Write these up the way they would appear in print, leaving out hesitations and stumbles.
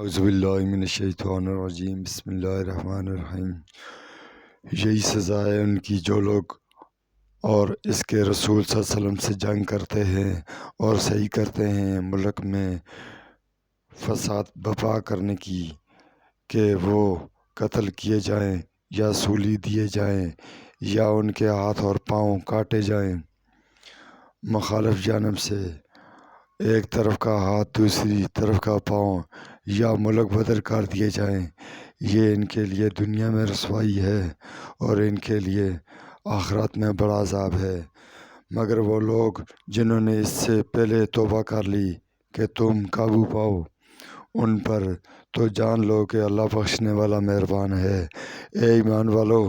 اعوذ باللہ من الشیطان الرجیم بسم اللہ الرحمن الرحیم۔ یہی سزا ہے ان کی جو لوگ اور اس کے رسول صلی اللہ علیہ وسلم سے جنگ کرتے ہیں اور صحیح کرتے ہیں ملک میں فساد برپا کرنے کی، کہ وہ قتل کیے جائیں یا سولی دیے جائیں یا ان کے ہاتھ اور پاؤں کاٹے جائیں مخالف جانب سے، ایک طرف کا ہاتھ دوسری طرف کا پاؤں، یا ملک بدر کر دیے جائیں۔ یہ ان کے لیے دنیا میں رسوائی ہے اور ان کے لیے آخرت میں بڑا عذاب ہے۔ مگر وہ لوگ جنہوں نے اس سے پہلے توبہ کر لی کہ تم قابو پاؤ ان پر، تو جان لو کہ اللہ بخشنے والا مہربان ہے۔ اے ایمان والو،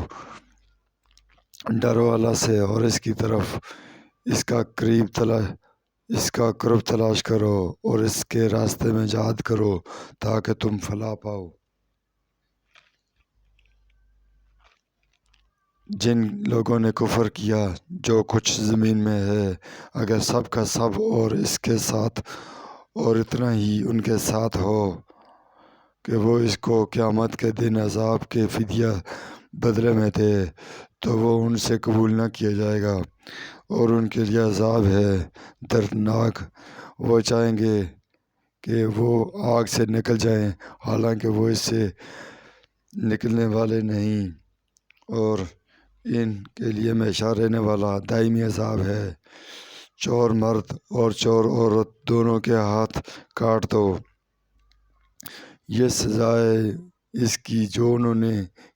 ڈرو اللہ سے اور اس کی طرف اس کا قرب تلاش کرو اور اس کے راستے میں جہاد کرو تاکہ تم فلاح پاؤ۔ جن لوگوں نے کفر کیا جو کچھ زمین میں ہے، اگر سب کا سب اور اس کے ساتھ اور اتنا ہی ان کے ساتھ ہو کہ وہ اس کو قیامت کے دن عذاب کے فدیہ بدلے میں دے، تو وہ ان سے قبول نہ کیا جائے گا اور ان کے لیے عذاب ہے دردناک۔ وہ چاہیں گے کہ وہ آگ سے نکل جائیں حالانکہ وہ اس سے نکلنے والے نہیں، اور ان کے لیے ہمیشہ رہنے والا دائمی عذاب ہے۔ چور مرد اور چور عورت دونوں کے ہاتھ کاٹ دو، یہ سزا ہے اس کی جو انہوں نے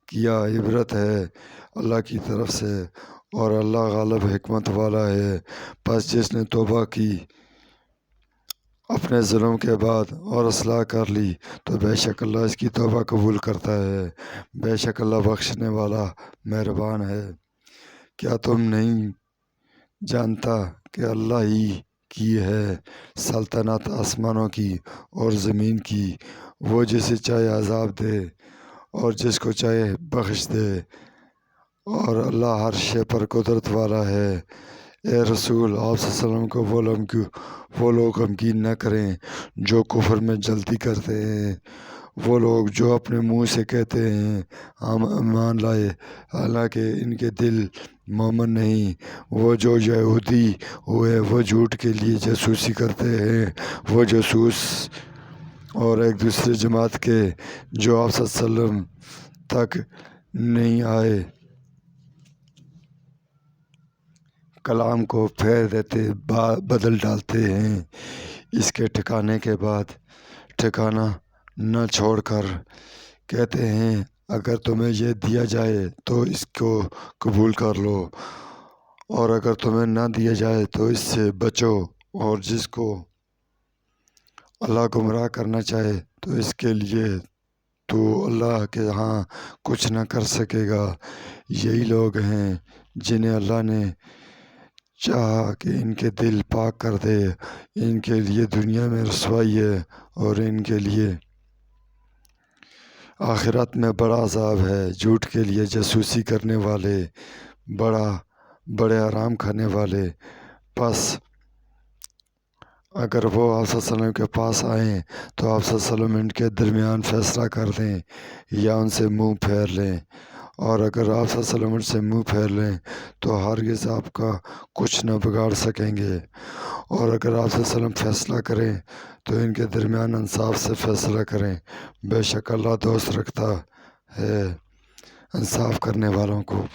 کیا، عبرت ہے اللہ کی طرف سے اور اللہ غالب حکمت والا ہے۔ پس جس نے توبہ کی اپنے ظلم کے بعد اور اصلاح کر لی تو بے شک اللہ اس کی توبہ قبول کرتا ہے، بے شک اللہ بخشنے والا مہربان ہے۔ کیا تم نہیں جانتا کہ اللہ ہی کی ہے سلطنت آسمانوں کی اور زمین کی؟ وہ جسے چاہے عذاب دے اور جس کو چاہے بخش دے، اور اللہ ہر شے پر قدرت والا ہے۔ اے رسول، آپ صلی اللہ علیہ وسلم کو وہ لوگ غمگین نہ کریں جو کفر میں جلدی کرتے ہیں، وہ لوگ جو اپنے منہ سے کہتے ہیں ہم ایمان لائے حالانکہ ان کے دل مومن نہیں۔ وہ جو یہودی ہوئے وہ جھوٹ کے لیے جاسوسی کرتے ہیں، وہ جاسوس اور ایک دوسرے جماعت کے جو آپ صلی اللہ علیہ وسلم تک نہیں آئے کلام کو پھیر دیتے بدل ڈالتے ہیں اس کے ٹھکانے کے بعد ٹھکانہ نہ چھوڑ کر کہتے ہیں اگر تمہیں یہ دیا جائے تو اس کو قبول کر لو اور اگر تمہیں نہ دیا جائے تو اس سے بچو، اور جس کو اللہ گمراہ کرنا چاہے تو اس کے لیے تو اللہ کے ہاں کچھ نہ کر سکے گا۔ یہی لوگ ہیں جنہیں اللہ نے چاہا کہ ان کے دل پاک کر دے، ان کے لیے دنیا میں رسوائی ہے اور ان کے لیے آخرت میں بڑا عذاب ہے۔ جھوٹ کے لیے جاسوسی کرنے والے، بڑے حرام کھانے والے۔ پس اگر وہ آپ صلی اللہ علیہ وسلم کے پاس آئیں تو آپ صلی اللہ علیہ وسلم ان کے درمیان فیصلہ کر دیں یا ان سے منہ پھیر لیں، اور اگر آپ صلی اللہ علیہ وسلم ان سے منہ پھیر لیں تو ہرگز آپ کا کچھ نہ بگاڑ سکیں گے، اور اگر آپ صلی اللہ علیہ وسلم فیصلہ کریں تو ان کے درمیان انصاف سے فیصلہ کریں، بے شک اللہ دوست رکھتا ہے انصاف کرنے والوں کو۔